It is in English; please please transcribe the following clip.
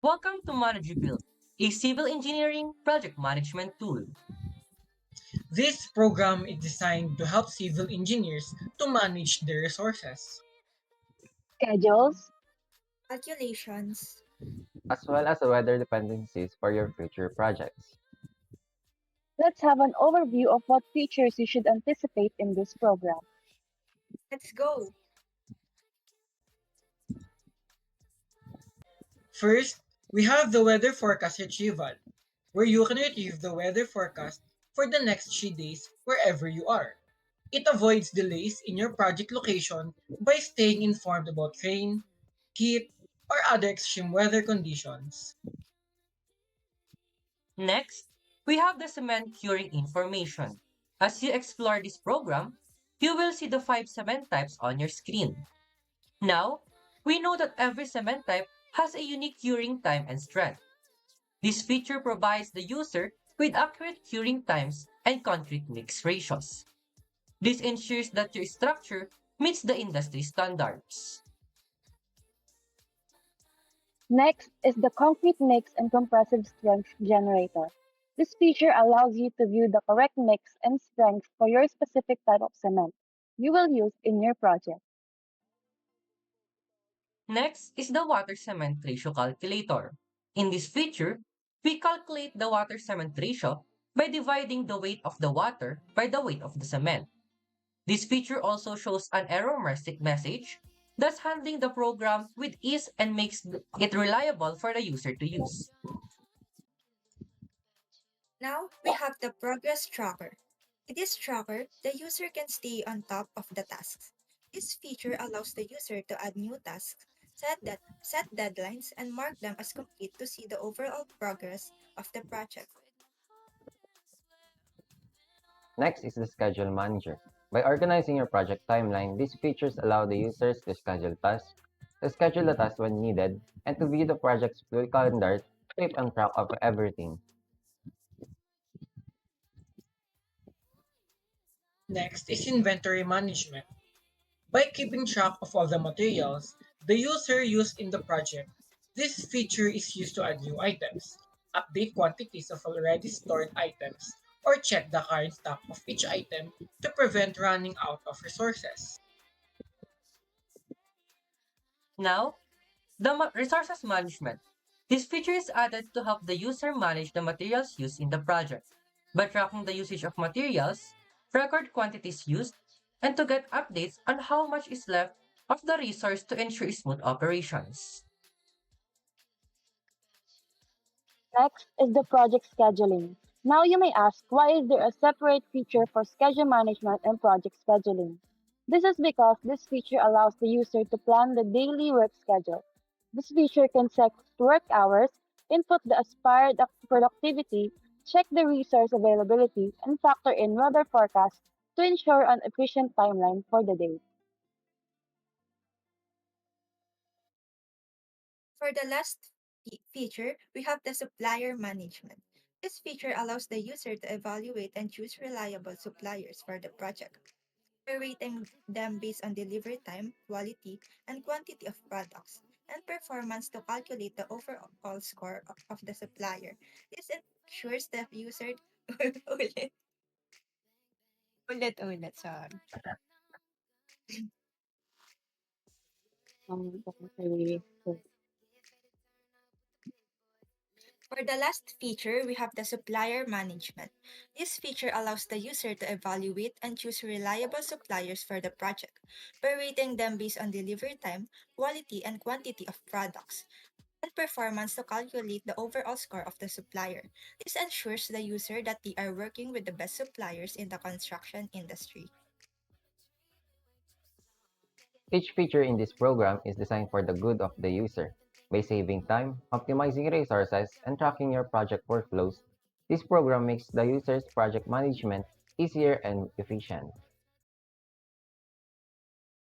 Welcome to ManageBuild, a civil engineering project management tool. This program is designed to help civil engineers to manage their resources. Schedules. Calculations. as well as the weather dependencies for your future projects. Let's have an overview of what features you should anticipate in this program. Let's go. First, we have the weather forecast retrieval, where you can retrieve the weather forecast for the next 3 days wherever you are. It avoids delays in your project location by staying informed about rain, heat, or other extreme weather conditions. Next, we have the cement curing information. As you explore this program, you will see the five cement types on your screen. Now, we know that every cement type has a unique curing time and strength. This feature provides the user with accurate curing times and concrete mix ratios. This ensures that your structure meets the industry standards. Next is the concrete mix and compressive strength generator. This feature allows you to view the correct mix and strength for your specific type of cement you will use in your project. Next is the water cement ratio calculator. In this feature, we calculate the water cement ratio by dividing the weight of the water by the weight of the cement. This feature also shows an error message, thus handling the program with ease and makes it reliable for the user to use. Now we have the progress tracker. In this tracker, the user can stay on top of the tasks. This feature allows the user to add new tasks, set deadlines, and mark them as complete to see the overall progress of the project. Next is the Schedule Manager. By organizing your project timeline, these features allow the users to schedule tasks, to schedule the tasks when needed, and to view the project's full calendar to keep on track of everything. Next is inventory management. By keeping track of all the materials the user used in the project, this feature is used to add new items, update quantities of already stored items, or check the current stock of each item to prevent running out of resources. Now, the resources management. This feature is added to help the user manage the materials used in the project. By tracking the usage of materials, record quantities used, and to get updates on how much is left of the resource to ensure smooth operations. Next is the project scheduling. Now you may ask, why is there a separate feature for schedule management and project scheduling? This is because this feature allows the user to plan the daily work schedule. This feature can set work hours, input the aspired productivity, check the resource availability, and factor in weather forecasts to ensure an efficient timeline for the day. For the last feature, we have the supplier management. This feature allows the user to evaluate and choose reliable suppliers for the project. By rating them based on delivery time, quality, and quantity of products, and performance to calculate the overall score of the supplier. This ensures the user ulit, ulit, sorry. Okay. For the last feature, we have the supplier management. This feature allows the user to evaluate and choose reliable suppliers for the project by rating them based on delivery time, quality, and quantity of products, and performance to calculate the overall score of the supplier. This ensures the user that they are working with the best suppliers in the construction industry. Each feature in this program is designed for the good of the user. By saving time, optimizing resources, and tracking your project workflows, this program makes the user's project management easier and efficient.